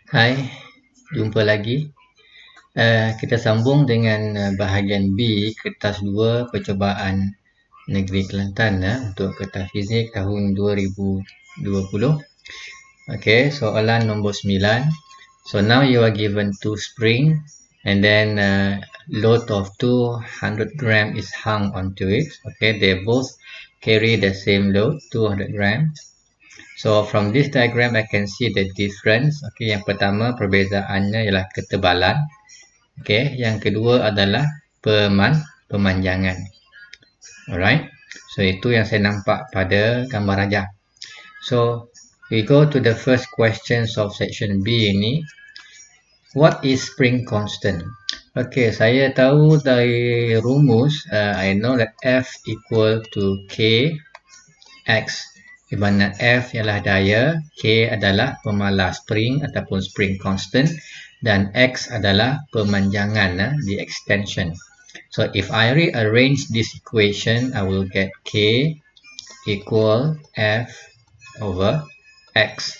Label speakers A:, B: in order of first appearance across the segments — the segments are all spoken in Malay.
A: Hai, jumpa lagi. Kita sambung dengan bahagian B, kertas 2 percubaan negeri Kelantan untuk kertas fizik tahun 2020. Okey, soalan nombor 9. So now you are given two spring and then load of 200 gram is hung onto it. Okay, they both carry the same load, 200 grams. So from this diagram I can see the difference. Okay, yang pertama perbezaannya ialah ketebalan. Okay, yang kedua adalah pemanjangan. Alright, so itu yang saya nampak pada gambar rajah. So we go to the first questions of section B ini. What is spring constant? Okay, saya tahu dari rumus, I know that F equal to K X, di mana F ialah daya, K adalah pemalas spring ataupun spring constant, dan X adalah pemanjangan, the extension. So if I rearrange this equation, I will get K equal F over X.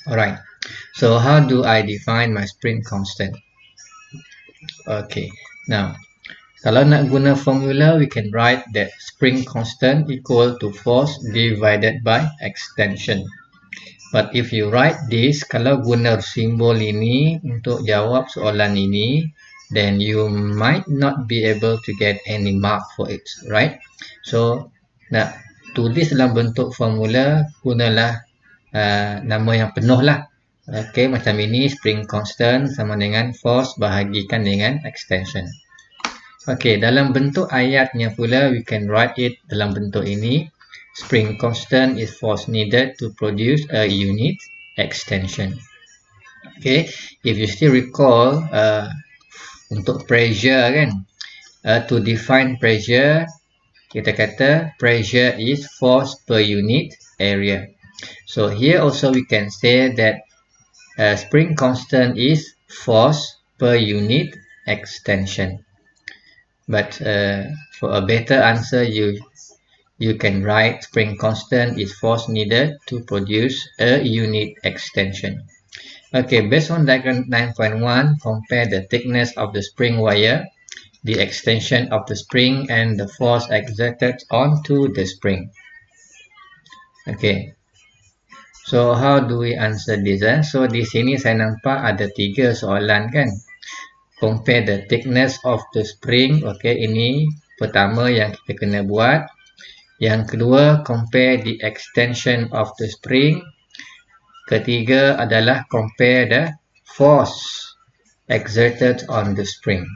A: Alright, so how do I define my spring constant? Okay, now kalau nak guna formula, we can write that spring constant equal to force divided by extension. But if you write this, kalau guna simbol ini untuk jawab soalan ini, then you might not be able to get any mark for it, right? So, nak tulis dalam bentuk formula, gunalah nama yang penuh lah. Okay, macam ini, spring constant sama dengan force bahagikan dengan extension. Okay, dalam bentuk ayatnya pula, we can write it dalam bentuk ini. Spring constant is force needed to produce a unit extension. Okay, if you still recall, untuk pressure kan, to define pressure, kita kata pressure is force per unit area. So here also we can say that spring constant is force per unit extension. But for a better answer, you can write spring constant is force needed to produce a unit extension. Okay, based on diagram 9.1, compare the thickness of the spring wire, the extension of the spring, and the force exerted onto the spring. Okay, so how do we answer this? So di sini saya nampak ada 3 soalan kan. Compare the thickness of the spring. Okay, ini pertama yang kita kena buat. Yang kedua, compare the extension of the spring. Ketiga adalah compare the force exerted on the spring.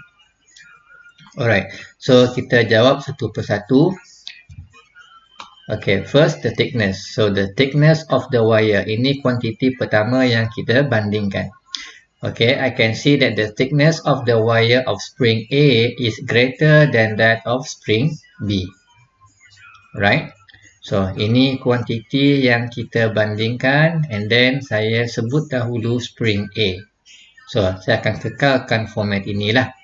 A: Alright, so kita jawab satu persatu. Okay, first the thickness. So the thickness of the wire. Ini kuantiti pertama yang kita bandingkan. Okay, I can see that the thickness of the wire of spring A is greater than that of spring B. Right? So, ini kuantiti yang kita bandingkan, and then saya sebut dahulu spring A. So, saya akan kekalkan format inilah.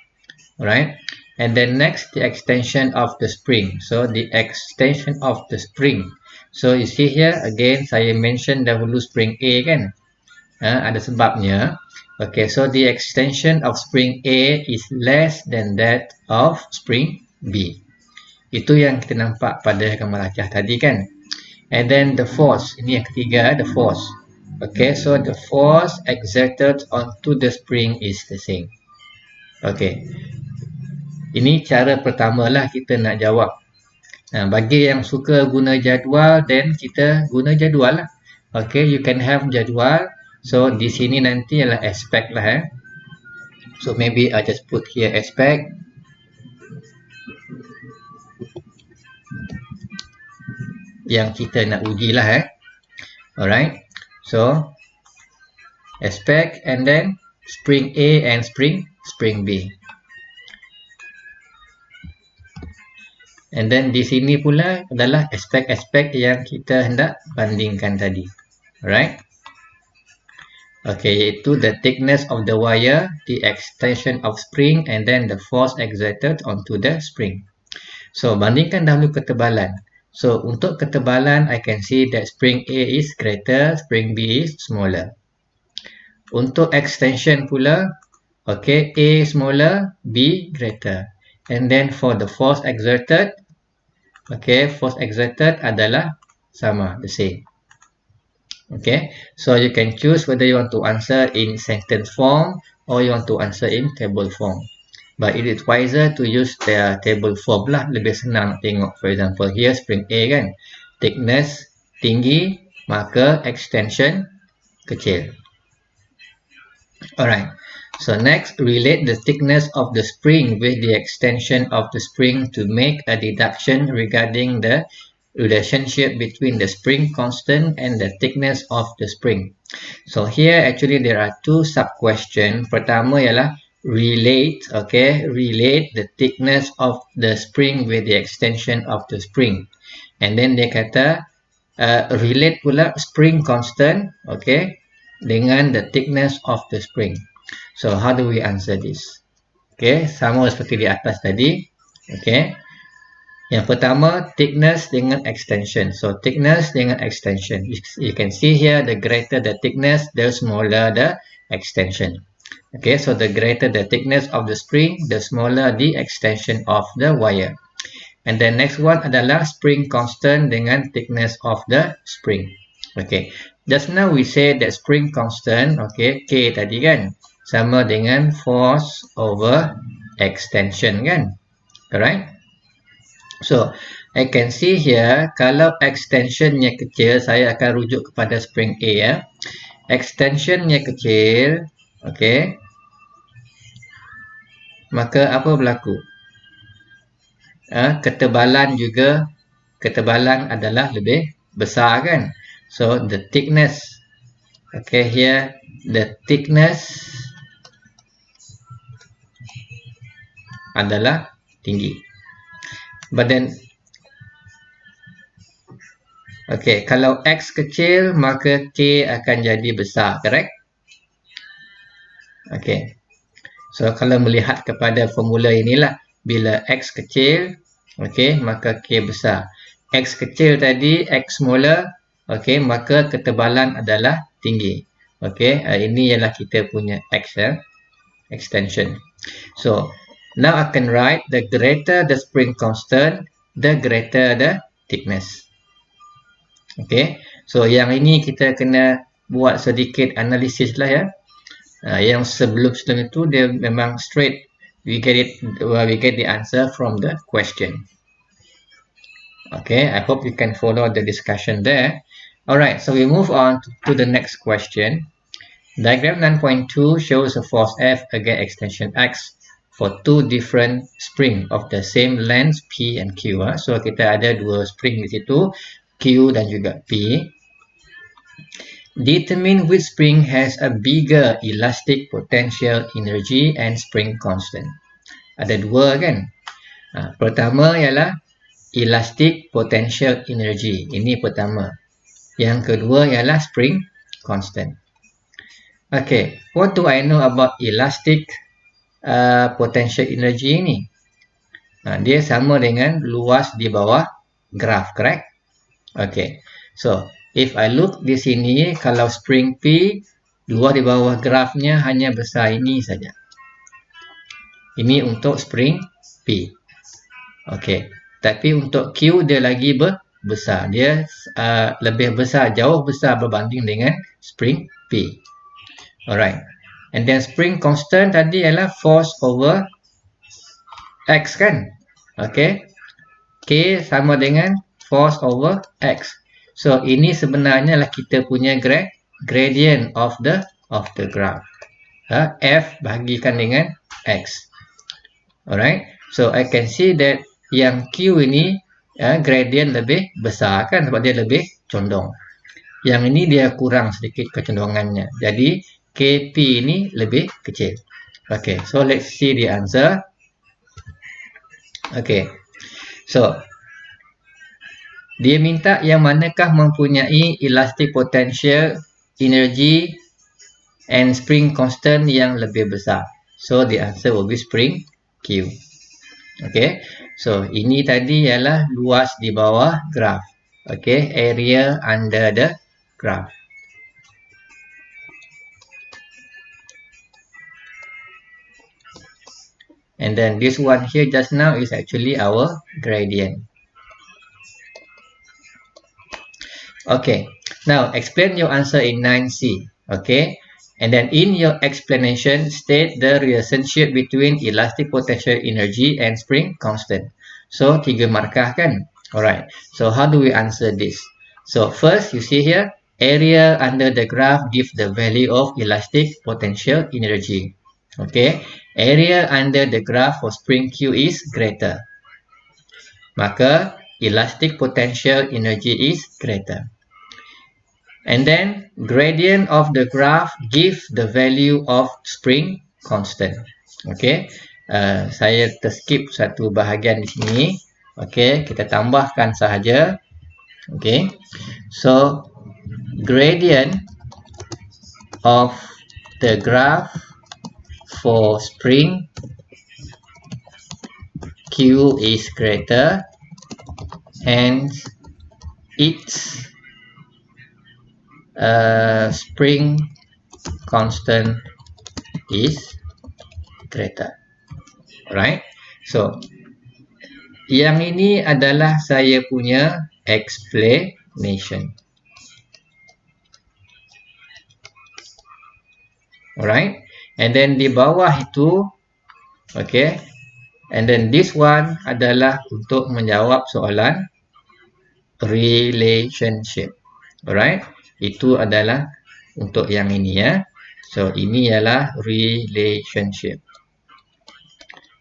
A: Alright? And then next, the extension of the spring. So, the extension of the spring. So, you see here, again, saya mention dahulu spring A kan? Ada sebabnya. Okay, so the extension of spring A is less than that of spring B. Itu yang kita nampak pada gambar rajah tadi kan. And then the force. Ini yang ketiga, the force. Okay, so the force exerted onto the spring is the same. Okay. Ini cara pertama lah kita nak jawab. Bagi yang suka guna jadual, then kita guna jadual lah. Okay, you can have jadual. So, di sini nanti adalah aspect lah. So, maybe I just put here aspect. Yang kita nak uji lah. Alright. So, aspect and then spring A and spring B. And then di sini pula adalah aspek-aspek yang kita hendak bandingkan tadi. Alright. Okay, iaitu the thickness of the wire, the extension of spring, and then the force exerted onto the spring. So, bandingkan dahulu ketebalan. So untuk ketebalan, I can see that spring A is greater, spring B is smaller. Untuk extension pula, okay, A smaller, B greater. And then for the force exerted, okay, force exerted adalah sama, the same. Okay, so you can choose whether you want to answer in sentence form or you want to answer in table form. But it is wiser to use the table form lah, lebih senang nak tengok. For example, here spring A kan, thickness tinggi, maka extension kecil. Alright, so next, relate the thickness of the spring with the extension of the spring to make a deduction regarding the relationship between the spring constant and the thickness of the spring. So here actually there are two sub-questions. Pertama ialah relate, okay, relate the thickness of the spring with the extension of the spring. And then dia kata relate pula spring constant, okay, dengan the thickness of the spring. So how do we answer this? Okay, sama seperti di atas tadi. Okay, yang pertama thickness dengan extension. So thickness dengan extension. You can see here the greater the thickness, the smaller the extension. Okay, so the greater the thickness of the spring, the smaller the extension of the wire. And the next one adalah spring constant dengan thickness of the spring. Okay, just now we said that spring constant, okay, K tadi kan, sama dengan force over extension kan, alright? So I can see here, kalau extensionnya kecil, saya akan rujuk kepada spring A ya. Extensionnya kecil, okay, maka apa berlaku? Ketebalan adalah lebih besar kan. So the thickness, okay, here the thickness adalah tinggi. But then, okay, kalau X kecil maka K akan jadi besar, correct? Okay, so kalau melihat kepada formula inilah, bila X kecil, okay, maka K besar. X kecil tadi, X smaller, okay, maka ketebalan adalah tinggi. Okay, ini ialah kita punya X ya, extension. So now I can write the greater the spring constant, the greater the thickness. Okay, so yang ini kita kena buat sedikit analisis lah ya. Yang sebelum itu dia memang straight. We get the answer from the question. Okay, I hope you can follow the discussion there. Alright, so we move on to the next question. Diagram 9.2 shows a force F against extension X for two different spring of the same length P and Q. So kita ada dua spring di situ, Q dan juga P. Determine which spring has a bigger elastic potential energy and spring constant. Ada dua kan. Pertama ialah elastic potential energy. Ini pertama. Yang kedua ialah spring constant. Okay, what do I know about elastic potential energy ini? Dia sama dengan luas di bawah graf, correct? Okay, so if I look di sini, kalau spring P, luas di bawah grafnya hanya besar ini saja. Ini untuk spring P. Okay, tapi untuk Q dia lagi besar. Dia lebih besar, jauh besar berbanding dengan spring P. Alright. And then spring constant tadi ialah force over X kan? Okay. K sama dengan force over X. So ini sebenarnya lah kita punya gradient of the graph. F bahagikan dengan X. Alright. So I can see that yang Q ini gradient lebih besar kan, sebab dia lebih condong. Yang ini dia kurang sedikit kecondongannya. Jadi KP ini lebih kecil. Okay, so let's see the answer. Okay, so dia minta yang manakah mempunyai elastic potential energy and spring constant yang lebih besar. So the answer will be spring Q. Okay, So ini tadi ialah luas di bawah graf. Okay, area under the graph. And then this one here just now is actually our gradient. Okay, now explain your answer in 9C. Okay, and then in your explanation, state the relationship between elastic potential energy and spring constant. So 3 markah kan? Alright, so how do we answer this? So first, you see here, area under the graph gives the value of elastic potential energy. Okay, area under the graph for spring Q is greater. Maka elastic potential energy is greater. And then gradient of the graph give the value of spring constant. Okay, saya terskip satu bahagian di sini. Okay, kita tambahkan sahaja. Okay, so gradient of the graph for spring Q is greater, hence its spring constant is greater. Alright, so yang ini adalah saya punya explanation. Alright, and then di bawah itu, okay, and then this one adalah untuk menjawab soalan relationship. Alright, itu adalah untuk yang ini ya. So ini ialah relationship.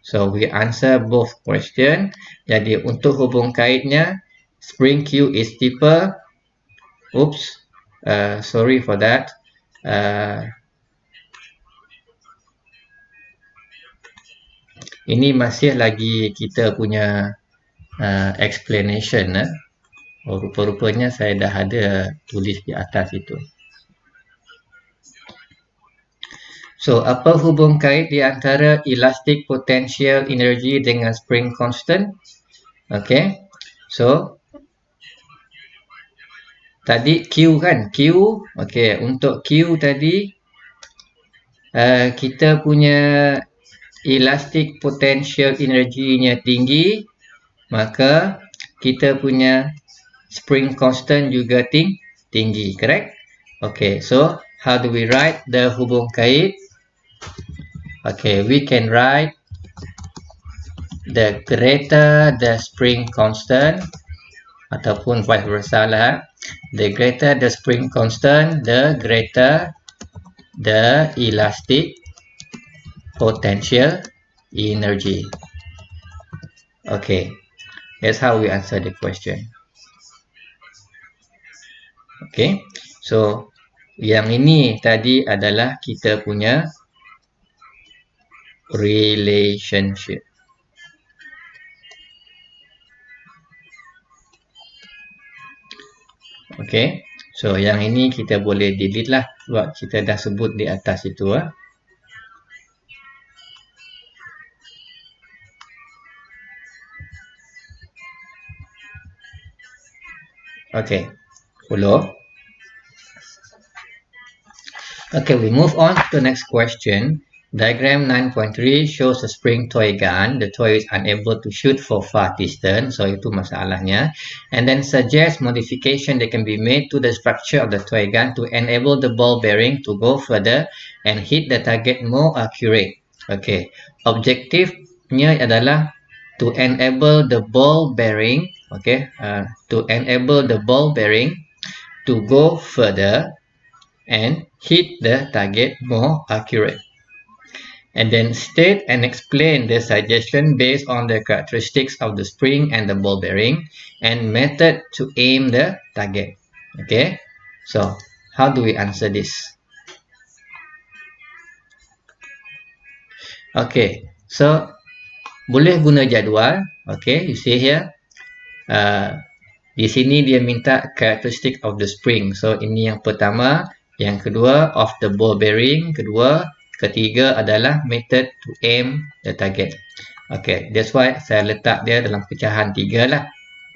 A: So we answer both question. Jadi untuk hubung kaitnya, spring Q is steeper. Oops, sorry for that. Ini masih lagi kita punya explanation. Rupa-rupanya saya dah ada tulis di atas itu. So, apa hubung kait di antara elastic potential energy dengan spring constant? Okay, so tadi Q kan? Q, okay, untuk Q tadi kita punya elastic potential energy-nya tinggi, maka kita punya spring constant juga tinggi, correct? Okay, so how do we write the hubung kait? Okay, we can write the greater the spring constant ataupun vice versa lah. The greater the spring constant, the greater the elastic potential energy. Okay, that's how we answer the question. Okay, so yang ini tadi adalah kita punya relationship. Okay, so yang ini kita boleh delete lah sebab kita dah sebut di atas itu. Okay, follow. Okay, we move on to the next question. Diagram 9.3 shows a spring toy gun. The toy is unable to shoot for far distance. So, itu masalahnya. And then suggest modification that can be made to the structure of the toy gun to enable the ball bearing to go further and hit the target more accurate. Okay, objektifnya adalah to enable the ball bearing, okay, to enable the ball bearing to go further and hit the target more accurate. And then state and explain the suggestion based on the characteristics of the spring and the ball bearing and method to aim the target. Okay, so how do we answer this? Okay, so boleh guna jadual. Okay, you see here. Di sini dia minta characteristic of the spring. So ini yang pertama, yang kedua of the ball bearing, ketiga adalah method to aim the target. Okay, that's why saya letak dia dalam pecahan 3 lah.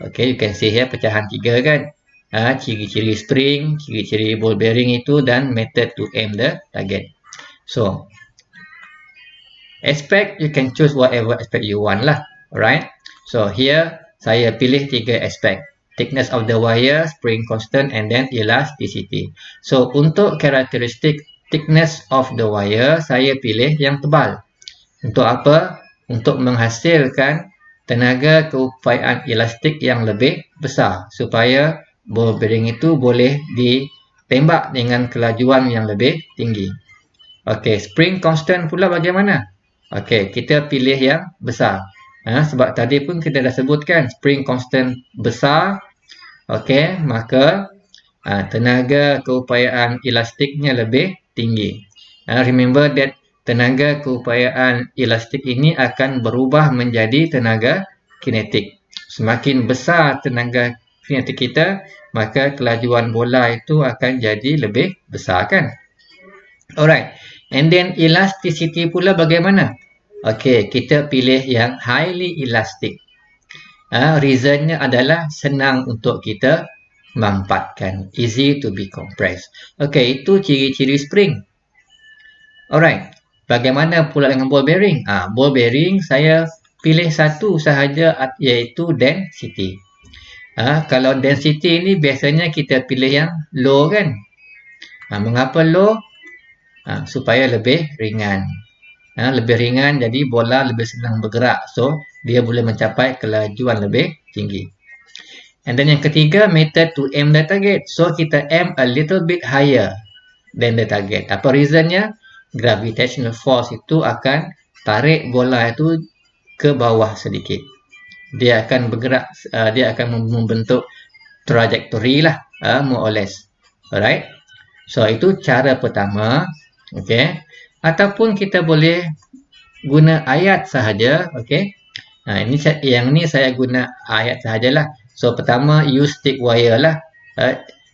A: Okay, you can see here pecahan 3 kan. Ciri-ciri spring, ciri-ciri ball bearing itu dan method to aim the target. So, aspect you can choose whatever aspect you want lah. Alright. So, here saya pilih 3 aspect. Thickness of the wire, spring constant and then elasticity. So, untuk karakteristik thickness of the wire, saya pilih yang tebal. Untuk apa? Untuk menghasilkan tenaga keupayaan elastik yang lebih besar supaya ball bearing itu boleh ditembak dengan kelajuan yang lebih tinggi. Okey, spring constant pula bagaimana? Okey, kita pilih yang besar. Sebab tadi pun kita dah sebutkan spring constant besar. Okey, maka tenaga keupayaan elastiknya lebih tinggi. Remember that tenaga keupayaan elastik ini akan berubah menjadi tenaga kinetik. Semakin besar tenaga kinetik kita, maka kelajuan bola itu akan jadi lebih besar kan? Alright. And then elasticity pula bagaimana? Okey, kita pilih yang highly elastic. Reasonnya adalah senang untuk kita mampatkan. Easy to be compressed. Okey, itu ciri-ciri spring. Alright. Bagaimana pula dengan ball bearing? Ball bearing saya pilih satu sahaja iaitu density. Kalau density ini biasanya kita pilih yang low kan? Mengapa low? Supaya lebih ringan. Lebih ringan jadi bola lebih senang bergerak. So, dia boleh mencapai kelajuan lebih tinggi. And then yang ketiga, method to aim the target. So, kita aim a little bit higher than the target. Apa reasonnya? Gravitational force itu akan tarik bola itu ke bawah sedikit. Dia akan bergerak, dia akan membentuk trajectory lah, more or less. Alright. So, itu cara pertama. Okay. Ataupun kita boleh guna ayat sahaja. Okay. Yang ni saya guna ayat sahajalah. So, pertama use stick wire lah.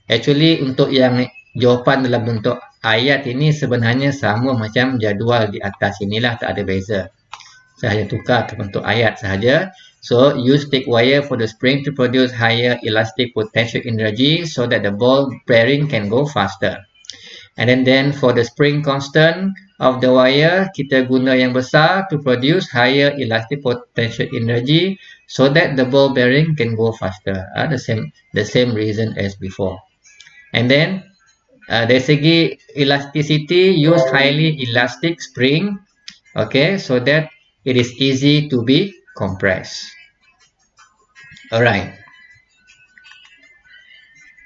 A: Actually, untuk yang jawapan dalam bentuk ayat ini sebenarnya sama macam jadual di atas inilah, tak ada beza. Saya hanya tukar ke bentuk ayat sahaja. So, use stick wire for the spring to produce higher elastic potential energy so that the ball bearing can go faster. And then for the spring constant of the wire, kita guna yang besar to produce higher elastic potential energy so that the ball bearing can go faster. The same reason as before. And then dari segi elasticity, use highly elastic spring, okay, so that it is easy to be compressed. Alright.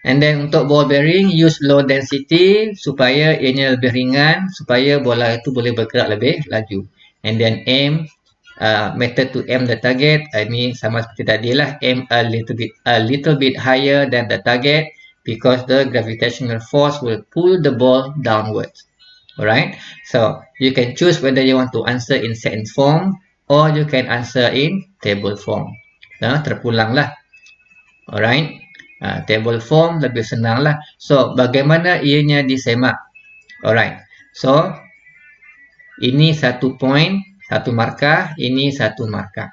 A: And then untuk ball bearing, use low density supaya ianya lebih ringan, supaya bola itu boleh bergerak lebih laju. And then aim, method to aim the target, ini sama seperti tadi lah, aim a little bit higher than the target because the gravitational force will pull the ball downwards. Alright, so you can choose whether you want to answer in sentence form or you can answer in table form. Terpulang lah. Alright. Table form lebih senang lah. So, bagaimana ianya disemak? Alright. So, ini satu point, satu markah. Ini satu markah.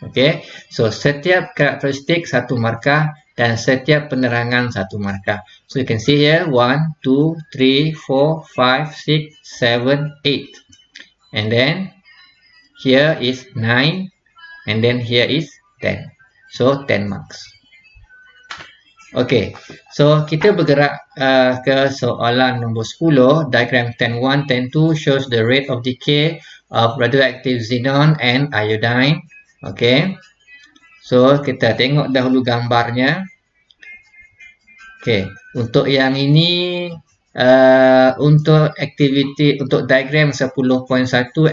A: Okay. So, setiap karakteristik satu markah dan setiap penerangan satu markah. So, you can see here 1, 2, 3, 4, 5, 6, 7, 8. And then, here is 9. And then, here is 10. So, 10 marks. Okey, so kita bergerak ke soalan nombor 10. Diagram 10.1, 10.2 shows the rate of decay of radioactive xenon and iodine. Okey, so kita tengok dahulu gambarnya. Okey, untuk yang ini, untuk aktiviti, untuk diagram 10.1,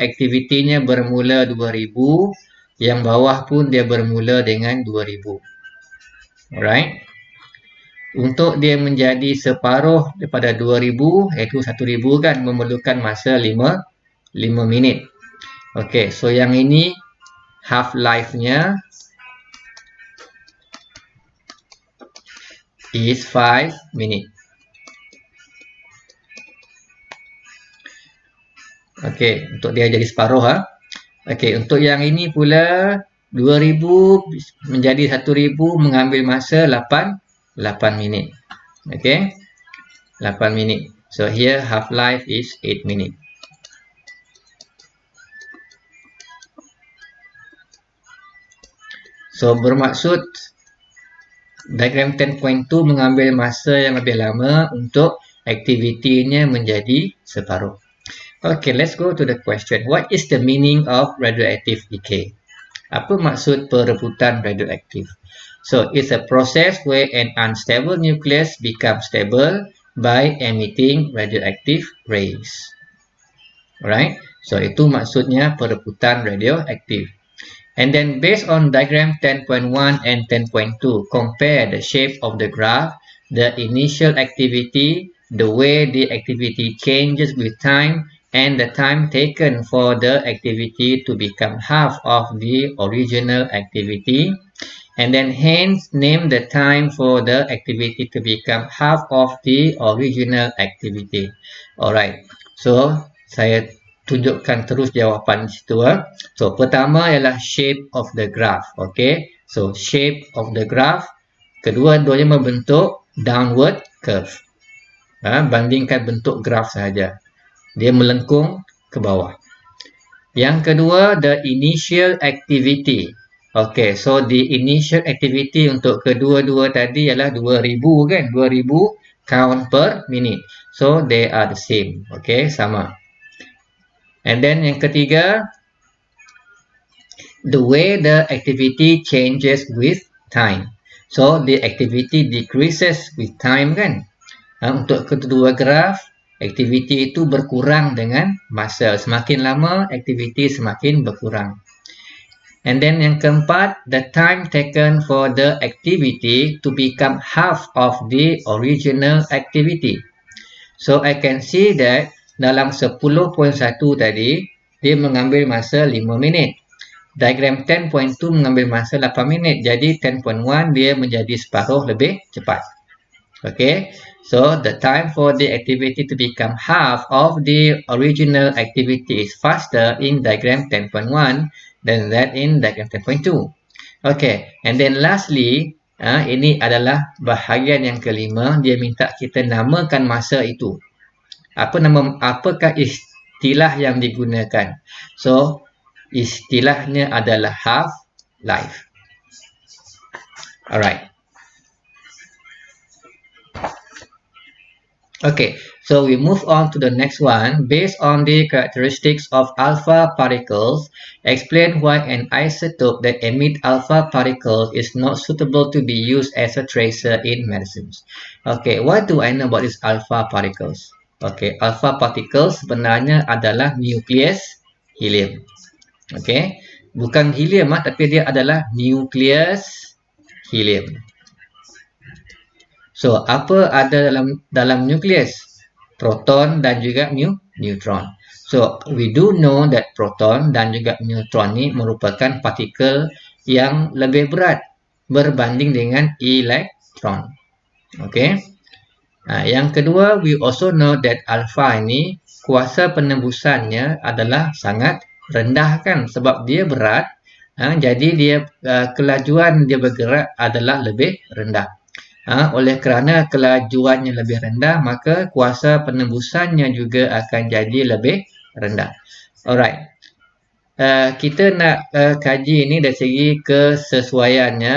A: aktivitinya bermula 2000. Yang bawah pun dia bermula dengan 2000. Alright. Untuk dia menjadi separuh daripada 2000, iaitu 1000 kan, memerlukan masa 5 minit. Okey, so yang ini half life-nya is 5 minit. Okey, untuk dia jadi separuh Okey, untuk yang ini pula 2000 menjadi 1000 mengambil masa 8 minit. Okey. 8 minit. So here half life is 8 minit. So bermaksud diagram 10.2 mengambil masa yang lebih lama untuk aktivitinya menjadi separuh. Okay, let's go to the question. What is the meaning of radioactive decay? Apa maksud perebutan radioaktif? So, it's a process where an unstable nucleus becomes stable by emitting radioactive rays. Alright? So, itu maksudnya perebutan radioaktif. And then based on diagram 10.1 and 10.2, compare the shape of the graph, the initial activity, the way the activity changes with time, and the time taken for the activity to become half of the original activity. And then hence name the time for the activity to become half of the original activity. Alright, so saya tunjukkan terus jawapan di situ. So pertama ialah shape of the graph. Okay, so shape of the graph. Kedua-duanya membentuk downward curve. Bandingkan bentuk graf sahaja. Dia melengkung ke bawah. Yang kedua, the initial activity. Okay, so the initial activity untuk kedua-dua tadi ialah 2000 kan? 2000 count per minute. So they are the same. Okay, sama. And then yang ketiga, the way the activity changes with time. So the activity decreases with time kan? Untuk kedua graf, aktiviti itu berkurang dengan masa. Semakin lama, aktiviti semakin berkurang. And then yang keempat, the time taken for the activity to become half of the original activity. So I can see that dalam 10.1 tadi, dia mengambil masa 5 minit. Diagram 10.2 mengambil masa 8 minit. Jadi 10.1 dia menjadi separuh lebih cepat. Okay, so the time for the activity to become half of the original activity is faster in diagram 10.1 than that in diagram 10.2. Okay, and then lastly, ini adalah bahagian yang kelima. Dia minta kita namakan masa itu. Apakah istilah yang digunakan? So, istilahnya adalah half life. Alright. Okay, so we move on to the next one. Based on the characteristics of alpha particles, explain why an isotope that emits alpha particles is not suitable to be used as a tracer in medicines. Okay, what do I know about these alpha particles? Okay, alpha particles sebenarnya adalah nukleus helium. Okay, bukan helium tapi dia adalah nukleus helium. So, apa ada dalam nukleus? Proton dan juga neutron. So, we do know that proton dan juga neutron ni merupakan partikel yang lebih berat berbanding dengan elektron. Okay. Yang kedua, we also know that alpha ini kuasa penembusannya adalah sangat rendah kan sebab dia berat. Jadi dia kelajuan dia bergerak adalah lebih rendah. Oleh kerana kelajuannya lebih rendah, maka kuasa penembusannya juga akan jadi lebih rendah. Alright. Kita nak kaji ini dari segi kesesuaiannya,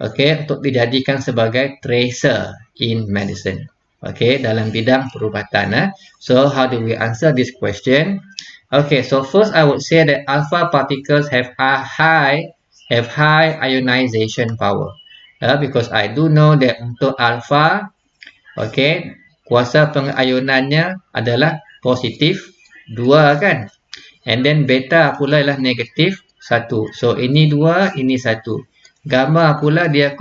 A: okay, untuk dijadikan sebagai tracer in medicine. Okay, dalam bidang perubatan. So, how do we answer this question? Okay, so first I would say that alpha particles have high ionization power. Because I do know that untuk alpha, okay, kuasa pengayunannya adalah positif 2 kan. And then beta pula ialah negatif 1. So ini 2, ini 1. Gamma pula dia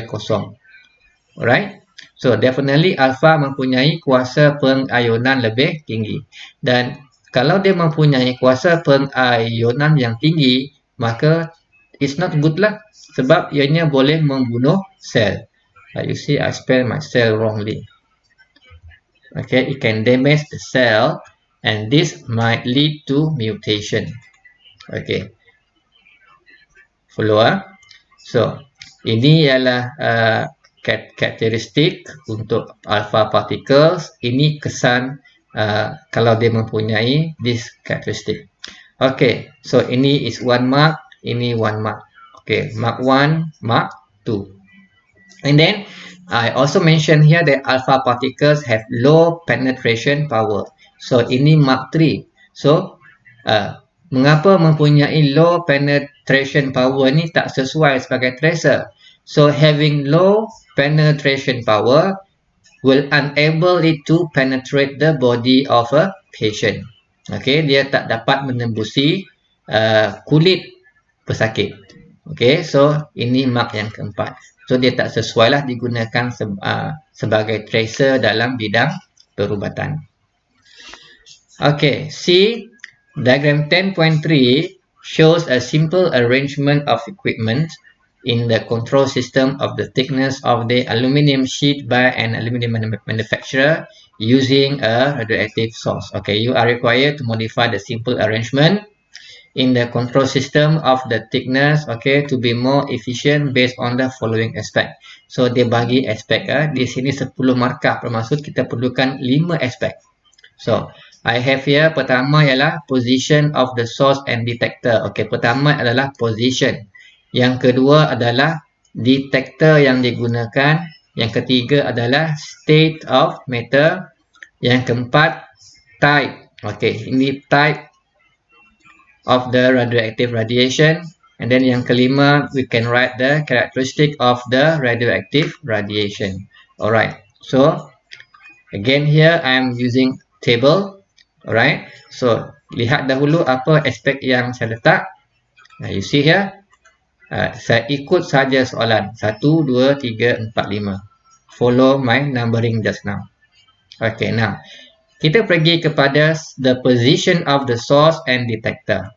A: kosong. Alright. So definitely alpha mempunyai kuasa pengayunan lebih tinggi. Dan kalau dia mempunyai kuasa pengayunan yang tinggi, maka it's not good lah. Sebab ianya boleh membunuh sel. You see, I spell my cell wrongly. Okay, it can damage the cell and this might lead to mutation. Okay, follow. So ini ialah karakteristik untuk alpha particles. Ini kesan kalau dia mempunyai this karakteristik. Okay, so ini is 1 mark, ini 1 mark. Okay, mark 1, mark 2. And then I also mention here that alpha particles have low penetration power. So ini mark 3. So mengapa mempunyai low penetration power ni tak sesuai sebagai tracer? So having low penetration power will enable it to penetrate the body of a patient. Okay, dia tak dapat menembusi kulit pesakit. Okay, so ini mark yang keempat. So dia tak sesuai lah digunakan sebagai tracer dalam bidang perubatan. Okay, C. Diagram 10.3 shows a simple arrangement of equipment in the control system of the thickness of the aluminium sheet by an aluminium manufacturer using a radioactive source. Okay, you are required to modify the simple arrangement in the control system of the thickness, okay, to be more efficient based on the following aspect. So dia bagi aspek di sini 10 markah, bermaksud kita perlukan 5 aspek. So I have here, pertama ialah position of the source and detector. Okay, pertama adalah position. Yang kedua adalah detector yang digunakan. Yang ketiga adalah state of matter. Yang keempat, type. Okay, ini type of the radioactive radiation. And then yang kelima, we can write the characteristic of the radioactive radiation. Alright, so again here I am using table. Alright, so lihat dahulu apa aspek yang saya letak. Now you see here, saya ikut saja soalan 1, 2, 3, 4, 5. Follow my numbering just now. Okay, now kita pergi kepada the position of the source and detector.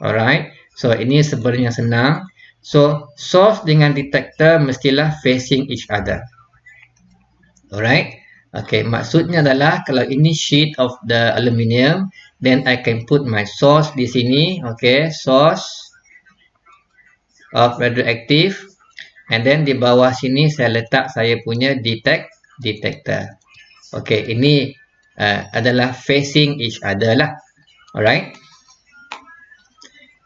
A: Alright, so ini sebenarnya senang. So source dengan detector mestilah facing each other. Alright. Okay, maksudnya adalah kalau ini sheet of the aluminium, then I can put my source di sini. Okay, source of radioactive, and then di bawah sini saya letak saya punya detector. Okay, ini adalah facing each other lah. Alright.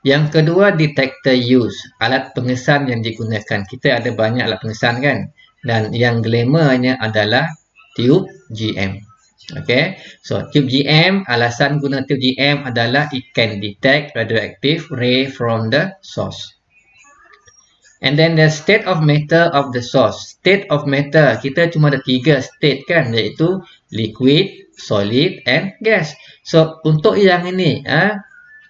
A: Yang kedua, detector use, alat pengesan yang digunakan. Kita ada banyak alat pengesan kan, dan yang glamournya adalah tube GM. Okay, so tube GM, alasan guna tube GM adalah it can detect radioactive ray from the source. And then the state of matter of the source. State of matter, kita cuma ada 3 state kan, iaitu liquid, solid and gas. So untuk yang ini,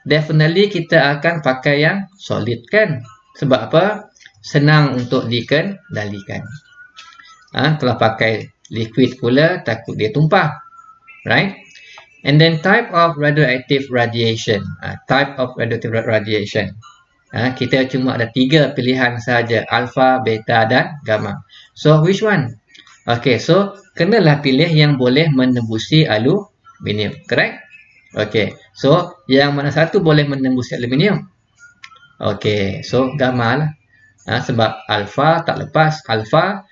A: definitely kita akan pakai yang solid kan. Sebab apa? Senang untuk dikendalikan. Kalau pakai liquid pula, takut dia tumpah. Right? And then type of radioactive radiation. Type of radioactive radiation. Kita cuma ada 3 pilihan saja, alpha, beta dan gamma. So which one? Okay, so kenalah pilih yang boleh menembusi aluminium. Correct? Okay, so yang mana satu boleh menembusi aluminium? Okay, so gamma lah. Sebab alpha tak lepas. Alpha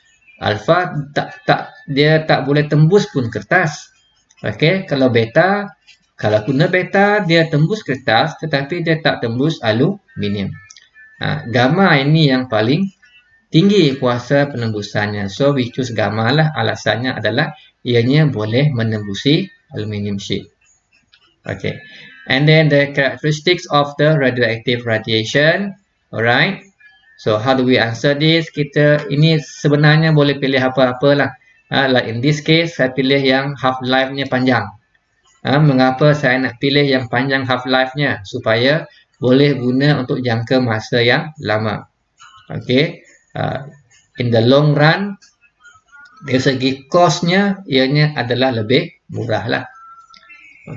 A: dia tak boleh tembus pun kertas. Okey, kalau beta, kalau guna beta dia tembus kertas tetapi dia tak tembus aluminium. Gamma ini yang paling tinggi kuasa penembusannya. So we choose gamma lah. Alasannya adalah ianya boleh menembusi aluminium sheet. Okay, and then the characteristics of the radioactive radiation. Alright. So how do we answer this? Kita ini sebenarnya boleh pilih apa-apa lah. Like in this case, saya pilih yang half-life-nya panjang. Mengapa saya nak pilih yang panjang half-life-nya? Supaya boleh guna untuk jangka masa yang lama. Okay. In the long run, dari segi cost-nya, ianya adalah lebih murah lah.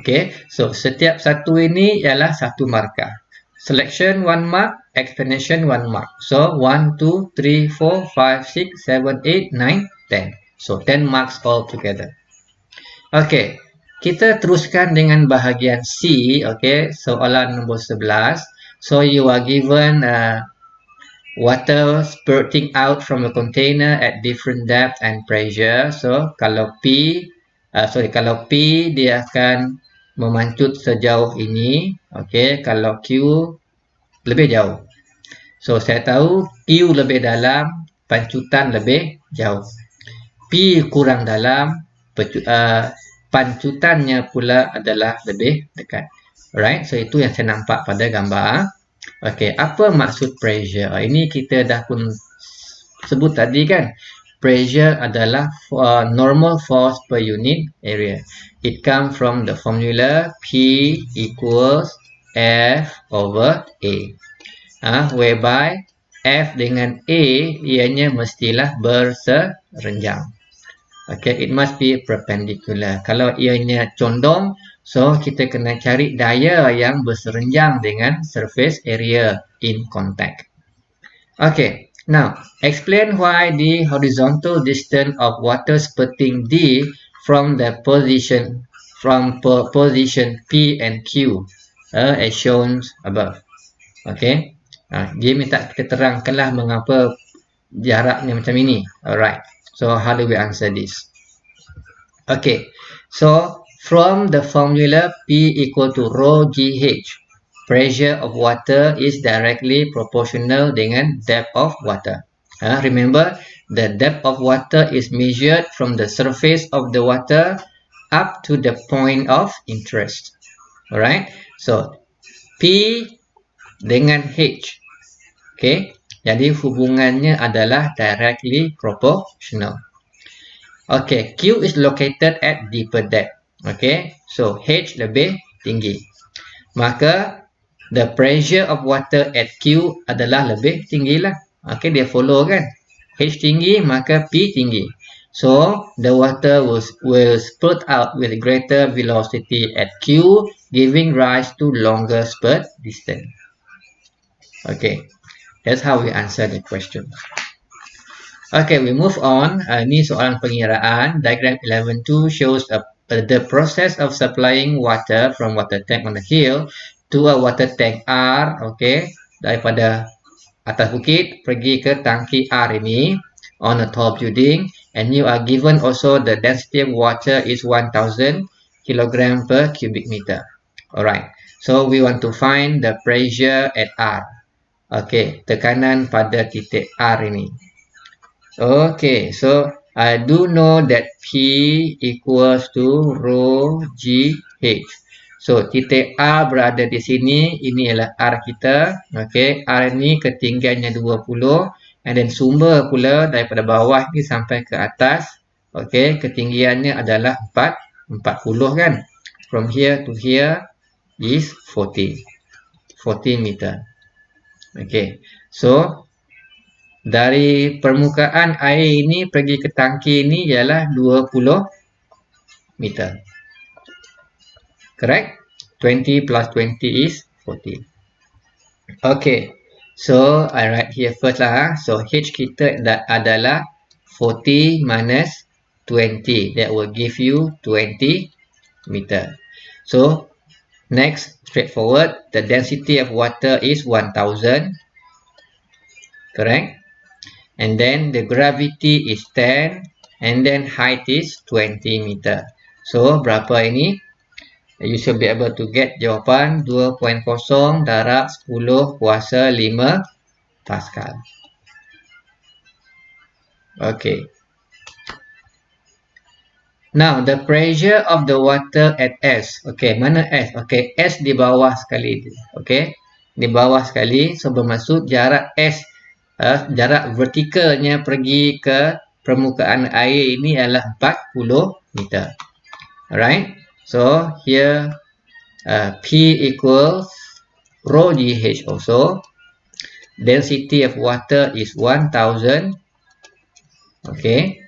A: Okay. So setiap satu ini ialah 1 markah. Selection 1 mark, explanation 1 mark. So 1, 2, 3, 4, 5, 6, 7, 8, 9, 10. So 10 marks all together. Okay. kita teruskan dengan bahagian C. Okay, soalan nombor 11. So you are given water spurting out from a container at different depth and pressure. So kalau kalau P dia akan memancut sejauh ini. Okay, kalau Q lebih jauh. So saya tahu Q lebih dalam, pancutan lebih jauh. P kurang dalam, pancutannya pula adalah lebih dekat. Alright, so itu yang saya nampak pada gambar. Okay, apa maksud pressure? Ini kita dah pun sebut tadi kan. Pressure adalah normal force per unit area. It comes from the formula P equals F over A. Whereby F dengan A ianya mestilah berserenjang. Okay, it must be perpendicular. Kalau ianya condong, so kita kena cari daya yang berserenjang dengan surface area in contact. Okay, now explain why the horizontal distance of water spurting D from position P and Q as shown above. Okay, dia minta kita terangkanlah mengapa jaraknya macam ini. Alright, so how do we answer this? Okay, so from the formula P equal to rho GH, pressure of water is directly proportional dengan depth of water. Remember, the depth of water is measured from the surface of the water up to the point of interest. Alright, so P dengan H. Okay, jadi hubungannya adalah directly proportional. Okay, Q is located at deeper depth. Okay, so H lebih tinggi. Maka the pressure of water at Q adalah lebih tinggi lah. Okay, dia follow kan. H tinggi maka P tinggi. So the water will spurt out with greater velocity at Q, giving rise to longer spurt distance. Okay, that's how we answer the question. Okay, we move on. Ini soalan pengiraan. Diagram 11.2 shows the process of supplying water from water tank on the hill to a water tank R. Okay, daripada atas bukit pergi ke tangki R ini on a tall building, and you are given also the density of water is 1000 kg per cubic meter. Alright, so we want to find the pressure at R. Okay, tekanan pada titik R ini. Okay, so I do know that P equals to rho GH. So titik R berada di sini, ini ialah R kita. Okay, R ini ketinggiannya 20, and then sumber pula daripada bawah ni sampai ke atas. Okay, ketinggiannya adalah 40 kan. From here to here is 40 meter. Okay, so dari permukaan air ini pergi ke tangki ini ialah 20 meter. Correct? 20 plus 20 is 40. Okay, so I write here first lah. So H kita adalah 40 minus 20. That will give you 20 meter. So next, straightforward, the density of water is 1000. Correct? And then the gravity is 10, and then height is 20 meter. So berapa ini? You should be able to get jawapan 2.0 darab 10 kuasa 5 Pascal. Okay. Now the pressure of the water at S. Okay, mana S? Okay, S di bawah sekali. Okay, di bawah sekali. So bermaksud jarak S, jarak vertikalnya pergi ke permukaan air ini adalah 40 meter. Alright, so here P equals rho GH also. Density of water is 1000. Okay,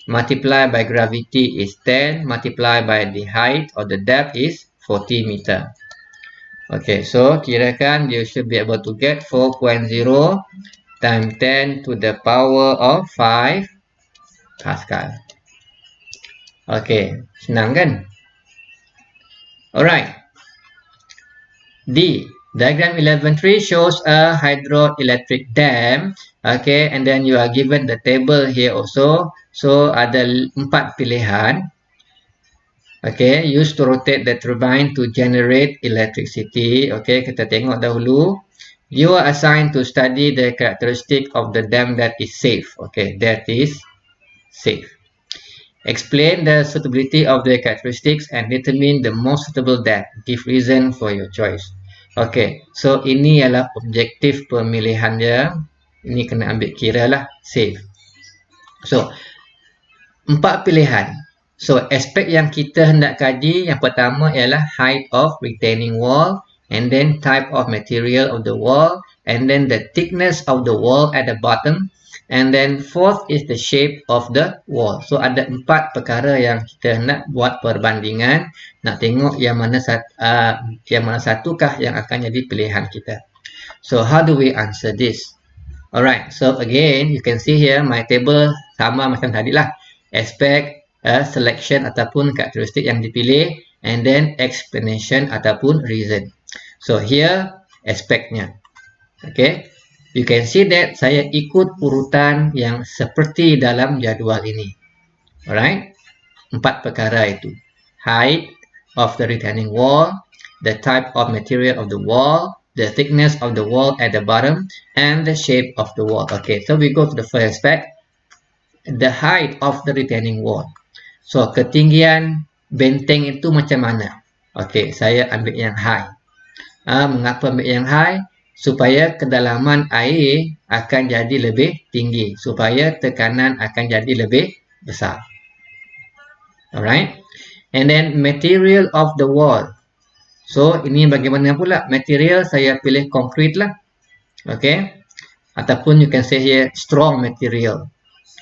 A: multiplied by gravity is 10, multiplied by the height or the depth is 40 meter. Okay, so kirakan you should be able to get 4.0 times 10 to the power of 5 Pascal. Okay, senang kan? Alright. D. Diagram 11.3 shows a hydroelectric dam. Okay, and then you are given the table here also. So ada 4 pilihan. Okay, used to rotate the turbine to generate electricity. Okay, kita tengok dahulu. You are assigned to study the characteristic of the dam that is safe. Okay, that is safe. Explain the suitability of the characteristics and determine the most suitable dam. Give reason for your choice. Okay, so ini adalah objektif pemilihan dia. Ini kena ambil kira lah, safe. So, 4 pilihan. So, aspek yang kita hendak kaji yang pertama ialah height of retaining wall, and then type of material of the wall, and then the thickness of the wall at the bottom, and then fourth is the shape of the wall. So, ada 4 perkara yang kita nak buat perbandingan, nak tengok yang mana satukah yang akan jadi pilihan kita. So, how do we answer this? Alright, so again, you can see here my table sama macam tadi lah. Aspect, selection ataupun karakteristik yang dipilih, and then explanation ataupun reason. So here aspeknya. Okay, you can see that saya ikut urutan yang seperti dalam jadual ini. Alright, 4 perkara itu: height of the retaining wall, the type of material of the wall, the thickness of the wall at the bottom, and the shape of the wall. Okay, so we go to the first aspect, the height of the retaining wall. So, ketinggian benteng itu macam mana? Okey, saya ambil yang high. Mengapa ambil yang high? Supaya kedalaman air akan jadi lebih tinggi. Supaya tekanan akan jadi lebih besar. Alright. And then, material of the wall. So, ini bagaimana pula? Material saya pilih concrete lah. Okey. Ataupun you can say here, strong material.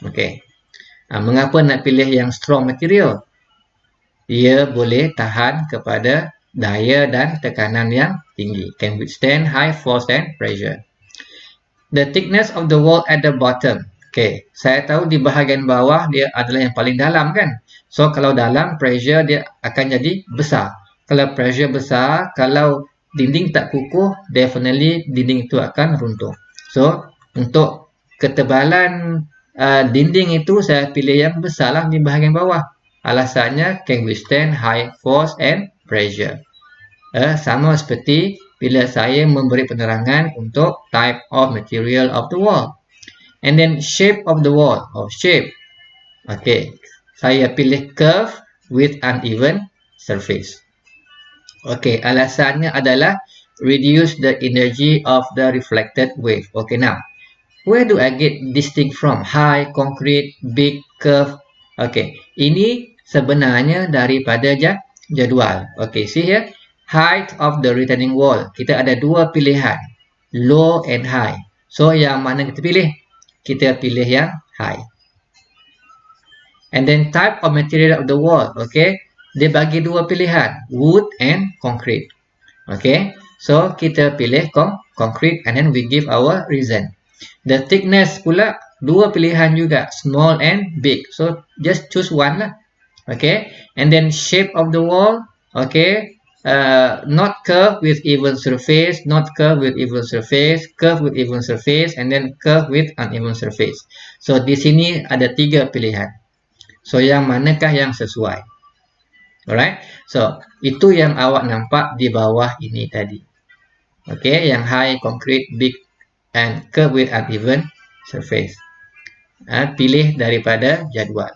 A: Okey. Mengapa nak pilih yang strong material? Ia boleh tahan kepada daya dan tekanan yang tinggi. Can withstand high force and pressure. The thickness of the wall at the bottom. Okay, saya tahu di bahagian bawah dia adalah yang paling dalam kan? So, kalau dalam, pressure dia akan jadi besar. Kalau pressure besar, kalau dinding tak kukuh, definitely dinding itu akan runtuh. So, untuk ketebalan dinding itu saya pilih yang besar lah di bahagian bawah. Alasannya can withstand high force and pressure. Sama seperti bila saya memberi penerangan untuk type of material of the wall. And then shape of the wall, shape. Okay, saya pilih curve with uneven surface. Okay, alasannya adalah reduce the energy of the reflected wave. Okay, now where do I get this thing from? High, concrete, big, curve. Okay, ini sebenarnya daripada jadual. Okay, see here. Height of the retaining wall. Kita ada 2 pilihan. Low and high. So, yang mana kita pilih? Kita pilih yang high. And then type of material of the wall. Okay, dia bagi 2 pilihan. Wood and concrete. Okay, so kita pilih concrete and then we give our reason. The thickness pula 2 pilihan juga, small and big. So just choose one lah. Okay, and then shape of the wall. Okay, not curve with even surface, not curve with even surface, curve with even surface, and then curve with uneven surface. So di sini ada 3 pilihan. So yang manakah yang sesuai? Alright, so itu yang awak nampak di bawah ini tadi. Okay, yang high, concrete, big, and curve with uneven surface. Pilih daripada jadual.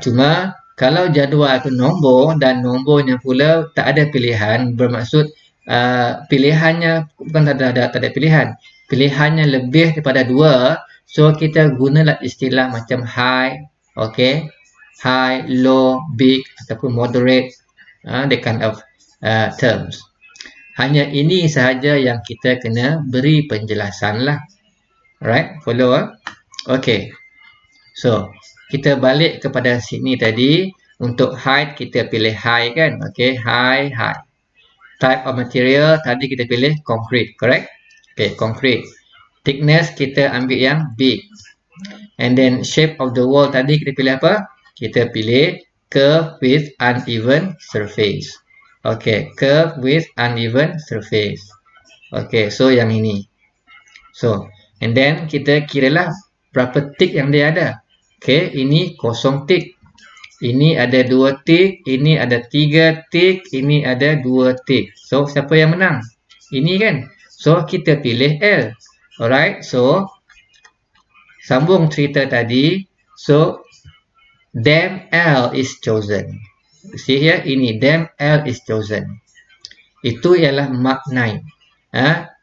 A: Cuma kalau jadual itu nombor dan nombornya pula tak ada pilihan, bermaksud pilihannya bukan tak ada pilihan. Pilihannya lebih daripada 2, so kita gunalah istilah macam high, okay, high, low, big ataupun moderate, that kind of terms. Hanya ini sahaja yang kita kena beri penjelasan lah. Alright, follow. Okay, so kita balik kepada sini tadi. Untuk height kita pilih high kan? Okay, high. Type of material tadi kita pilih concrete, correct? Okay, concrete. Thickness kita ambil yang big. And then shape of the wall tadi kita pilih apa? Kita pilih curve with uneven surface. Okay, curve with uneven surface. Okay, so yang ini. So, and then kita kiralah berapa tick yang dia ada. Okay, ini kosong tick. Ini ada 2 tick, ini ada 3 tick, ini ada 2 tick. So, siapa yang menang? Ini kan? So, kita pilih L. Alright, so sambung cerita tadi. So, dam L is chosen. See here, ini dam L is chosen. Itu ialah mark 9.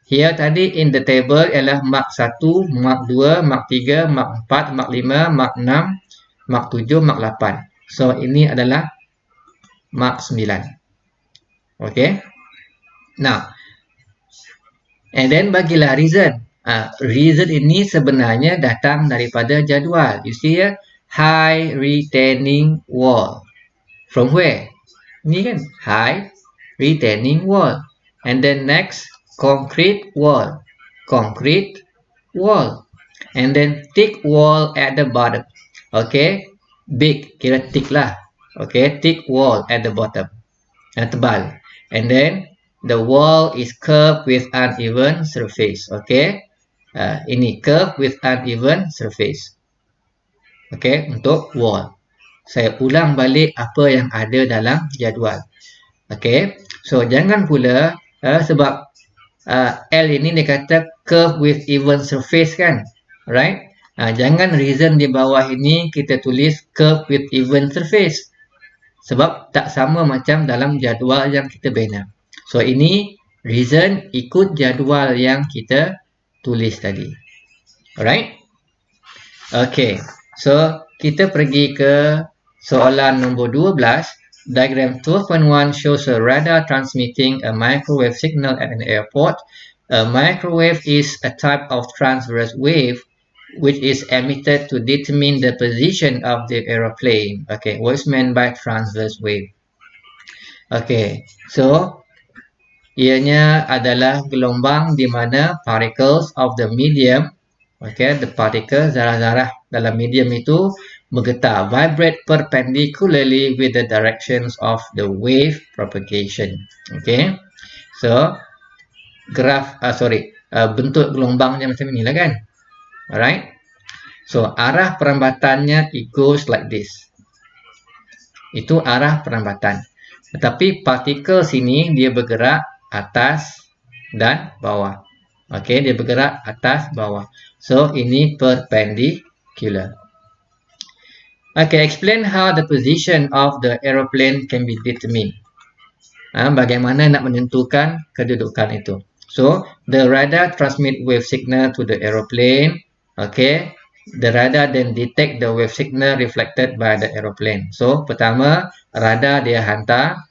A: Here tadi in the table ialah mark 1, mark 2, mark 3, mark 4, mark 5, mark 6, mark 7, mark 8. So, ini adalah mark 9. Okay. Now, and then bagilah reason. Reason ini sebenarnya datang daripada jadual. You see here, high retaining wall. From where? Ini kan, high retaining wall. And then next, concrete wall. Concrete wall. And then thick wall at the bottom. Okay, big, kira thick lah. Okay, thick wall at the bottom. Tebal. And then the wall is curved with uneven surface. Okay, ini curve with uneven surface. Okay, untuk wall. Saya ulang balik apa yang ada dalam jadual. Okay, so jangan pula sebab L ini dia kata curve with even surface kan, right? Jangan reason di bawah ini kita tulis curve with even surface, sebab tak sama macam dalam jadual yang kita bina. So ini reason ikut jadual yang kita tulis tadi. Alright? Okay, so kita pergi ke soalan nombor 12. Diagram 12.1 shows a radar transmitting a microwave signal at an airport. A microwave is a type of transverse wave which is emitted to determine the position of the aeroplane. Okay, what's meant by transverse wave? Okay, so ianya adalah gelombang di mana particles of the medium, okay, the particles zarah-zarah dalam medium itu bergetar, vibrate perpendicularly with the directions of the wave propagation. Okay, so graf, bentuk gelombangnya macam inilah kan. Alright, so arah perambatannya it goes like this. Itu arah perambatan. Tetapi partikel sini dia bergerak atas dan bawah. Okay, dia bergerak atas bawah. So ini perpendicular. Okay, explain how the position of the aeroplane can be determined. Bagaimana nak menentukan kedudukan itu. So, the radar transmit wave signal to the aeroplane. Okay, the radar then detect the wave signal reflected by the aeroplane. So, pertama, radar dia hantar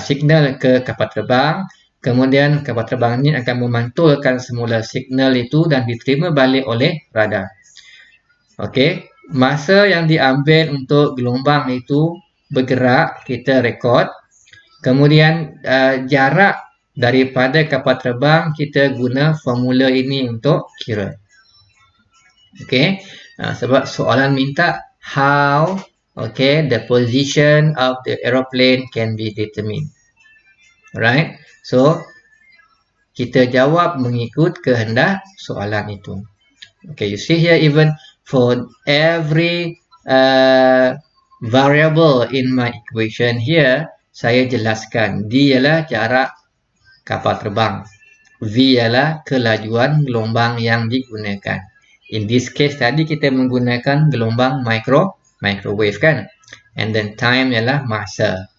A: signal ke kapal terbang. Kemudian, kapal terbang ini akan memantulkan semula signal itu dan diterima balik oleh radar. Okay. Masa yang diambil untuk gelombang itu bergerak, kita rekod. Kemudian jarak daripada kapal terbang, kita guna formula ini untuk kira. Okay, sebab soalan minta how, okay, the position of the aeroplane can be determined. Alright, so kita jawab mengikut kehendak soalan itu. Okay, you see here even for every variable in my equation here, saya jelaskan D ialah jarak kapal terbang, V ialah kelajuan gelombang yang digunakan. In this case tadi kita menggunakan gelombang microwave kan, and then time ialah masa.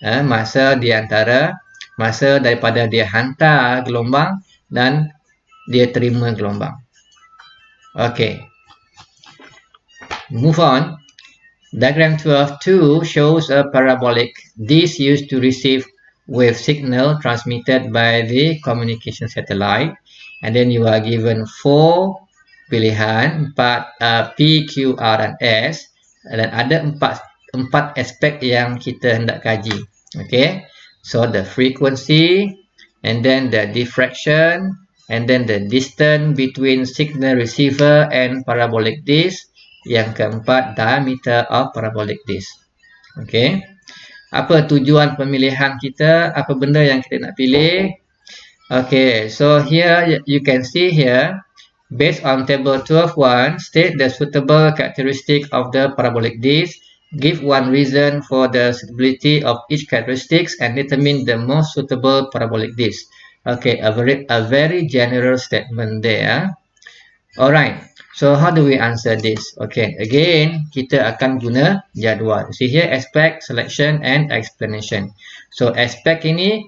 A: Masa di antara masa daripada dia hantar gelombang dan dia terima gelombang. Okay. Move on. Diagram 12.2 shows a parabolic dish used to receive wave signal transmitted by the communication satellite. And then you are given 4 pilihan, 4 P, Q, R dan S. Dan ada 4 aspek yang kita hendak kaji. Okay. So the frequency, and then the diffraction, and then the distance between signal receiver and parabolic dish. Yang keempat, diameter of parabolic dish. Okay. apa tujuan pemilihan kita, apa benda yang kita nak pilih. Okay, so here you can see here, based on table 12.1, state the suitable characteristic of the parabolic disc, give one reason for the suitability of each characteristics, and determine the most suitable parabolic disc. Okay, a very general statement there. Alright, so how do we answer this? Okay, again, kita akan guna jadual. See here, aspect, selection, and explanation. So, aspect ini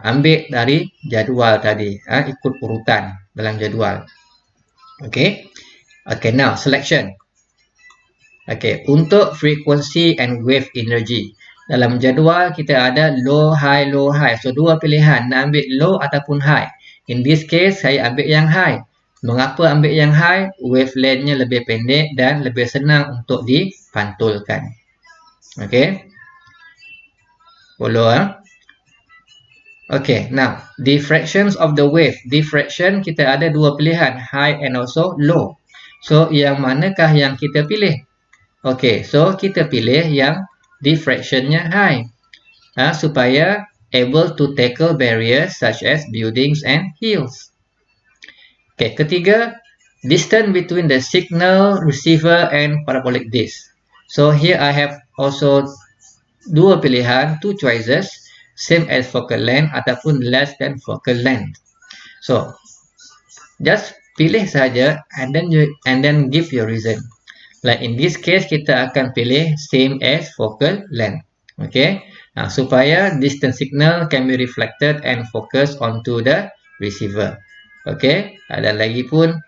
A: ambil dari jadual tadi. Ikut urutan dalam jadual. Okay, now selection. Okay, untuk frequency and wave energy. Dalam jadual, kita ada low, high, low, high. So, dua pilihan, nak ambil low ataupun high. In this case, saya ambil yang high. Mengapa ambil yang high? Wavelength-nya lebih pendek dan lebih senang untuk dipantulkan. Okay. Follow. Okay, now diffractions of the wave. Diffraction kita ada dua pilihan, high and also low. So, yang manakah yang kita pilih? Okay, so kita pilih yang diffraction-nya high. Supaya able to tackle barriers such as buildings and hills. Okay, ketiga, distance between the signal receiver and parabolic disc. So here I have also dua pilihan, two choices, same as focal length ataupun less than focal length. So just pilih saja and then give your reason. Like in this case kita akan pilih same as focal length. Okay, supaya distance signal can be reflected and focused onto the receiver. Okay, dan lagi pun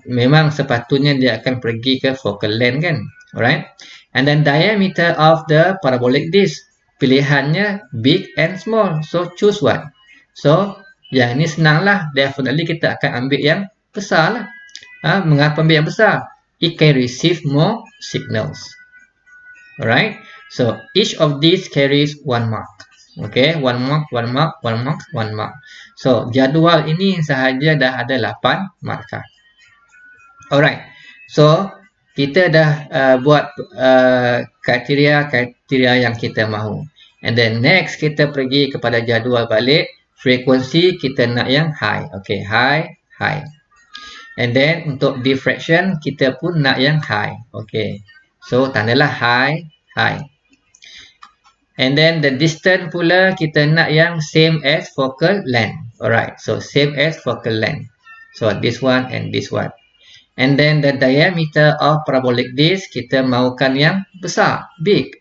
A: memang sepatutnya dia akan pergi ke focal length kan. Alright, and then diameter of the parabolic disc, pilihannya big and small, so choose one. So yang ini senang lah, definitely kita akan ambil yang besar lah. Mengapa ambil yang besar? It can receive more signals. Alright, so each of these carries one mark. Okay, one mark. So, jadual ini sahaja dah ada 8 markah. Alright, so kita dah buat kriteria yang kita mahu. And then next, kita pergi kepada jadual balik. Frekuensi kita nak yang high. Okay, high. And then untuk diffraction, kita pun nak yang high. Okay, so tandalah high. And then the distance pula kita nak yang same as focal length. Alright, so same as focal length. So this one and this one. And then the diameter of parabolic disc kita mahukan yang besar, big.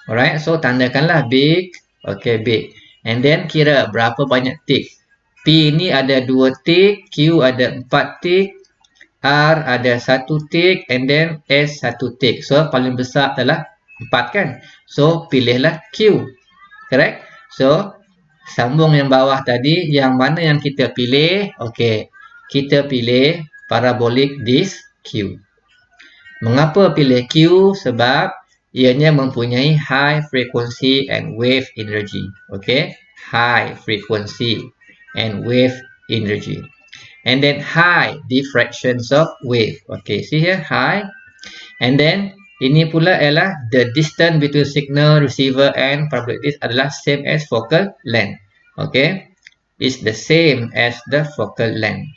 A: Alright, so tandakanlah big. Okay, big. And then kira berapa banyak tick. P ni ada 2 tick, Q ada 4 tick, R ada 1 tick, and then S 1 tick. So paling besar adalah 4 kan? So, pilihlah Q. Correct? So, sambung yang bawah tadi. Yang mana yang kita pilih? Okay. Kita pilih parabolic disc Q. Mengapa pilih Q? Sebab ianya mempunyai high frequency and wave energy. Okay. High frequency and wave energy. And then high diffractions of wave. Okay. See here? High. And then ini pula ialah the distance between signal receiver and parabolic disc adalah same as focal length. Okay, it's the same as the focal length.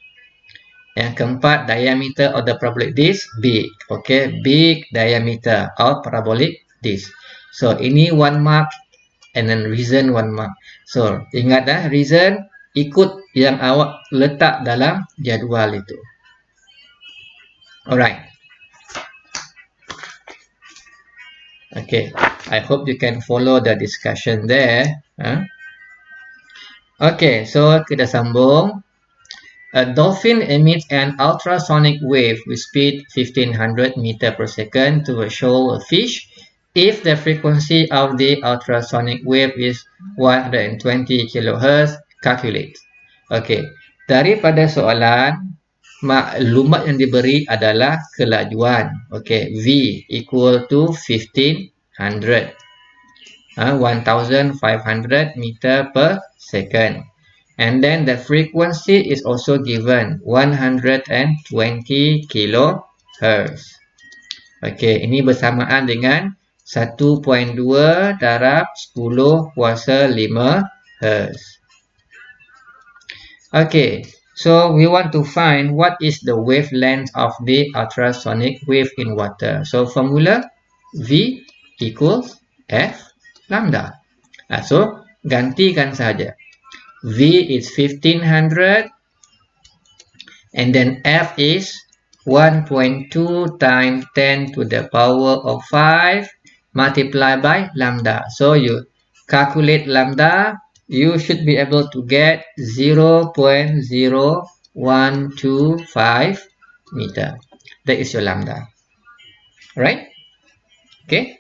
A: Yang keempat, diameter of the parabolic disc big. Okay, big diameter of parabolic disc. So ini 1 mark and then reason 1 mark. So ingat reason ikut yang awak letak dalam jadual itu. Alright. Okay, I hope you can follow the discussion there. Okay, so kita sambung. A dolphin emits an ultrasonic wave with speed 1500 meter per second to a shoal of fish if the frequency of the ultrasonic wave is 120 kHz. Calculate. Okay, daripada soalan, maklumat yang diberi adalah kelajuan. Okay, V equal to 1500. 1500 meter per second. And then the frequency is also given 120 kHz. Okay, ini bersamaan dengan 1.2 darab 10 kuasa 5 Hz. Okay, so we want to find what is the wavelength of the ultrasonic wave in water. So formula V equals F lambda. So gantikan saja. V is 1500 and then F is 1.2 times 10 to the power of 5 multiplied by lambda. So you calculate lambda, you should be able to get 0.0125 meter. That is your lambda. Right? Okay.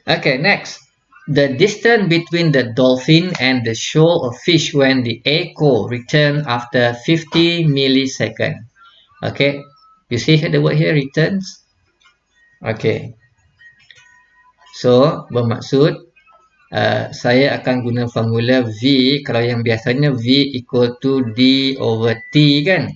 A: Okay, next. The distance between the dolphin and the shoal of fish when the echo returns after 50 milliseconds. Okay, you see the word here, returns. Okay, so bermaksud saya akan guna formula V. Kalau yang biasanya V equal to D over T kan.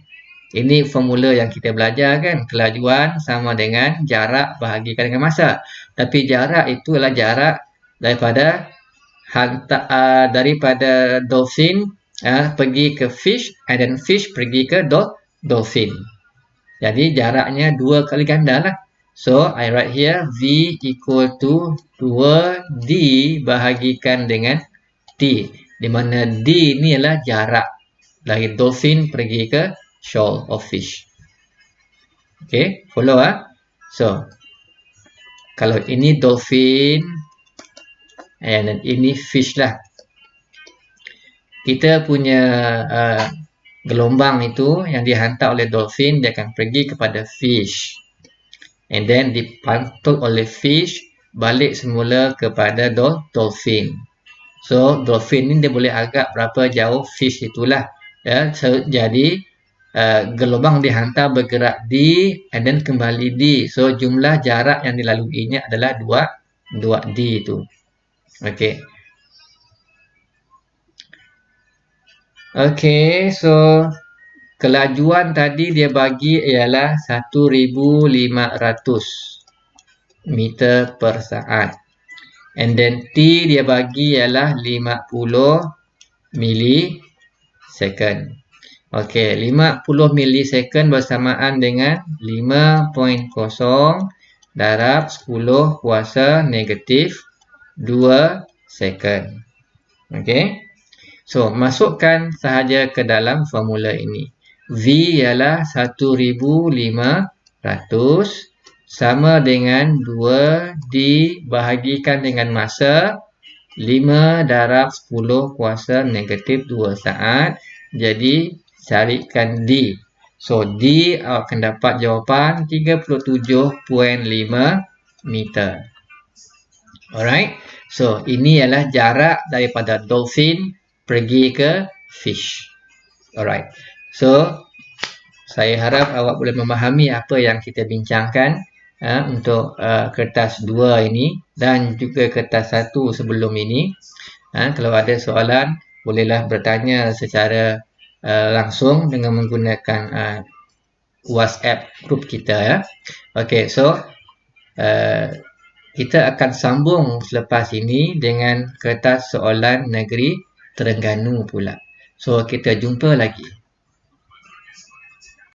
A: Ini formula yang kita belajar kan. Kelajuan sama dengan jarak bahagikan dengan masa. Tapi jarak itu adalah jarak daripada daripada dolphin pergi ke fish, and then fish pergi ke dolphin. Jadi jaraknya 2 kali ganda lah. So I write here V equal to 2D bahagikan dengan T, di mana D ni adalah jarak dari dolphin pergi ke shoal of fish. Okay, follow So kalau ini dolphin and ini fish lah. Kita punya gelombang itu yang dihantar oleh dolphin, dia akan pergi kepada fish. And then dipantul oleh fish balik semula kepada dolphin. So dolphin ni dia boleh agak berapa jauh fish itulah. Ya, so, jadi gelombang dihantar bergerak D and then kembali D. So jumlah jarak yang dilaluinya adalah 2D itu. Okay. Okay, so kelajuan tadi dia bagi ialah 1500 meter per saat. And then T dia bagi ialah 50 millisecond. Okay, 50 millisecond bersamaan dengan 5.0 darab 10 kuasa negatif 2 second. Okay. So, masukkan sahaja ke dalam formula ini. V ialah 1500 sama dengan 2 dibahagikan dengan masa 5 darab 10 kuasa negatif 2 saat. Jadi, carikan D. So, D akan dapat jawapan 37.5 meter. Alright. So, ini ialah jarak daripada dolphin pergi ke fish. Alright. So, saya harap awak boleh memahami apa yang kita bincangkan untuk kertas 2 ini dan juga kertas 1 sebelum ini. Kalau ada soalan, bolehlah bertanya secara langsung dengan menggunakan WhatsApp grup kita ya. Okay, so kita akan sambung selepas ini dengan kertas soalan negeri Terengganu pula. So, kita jumpa lagi.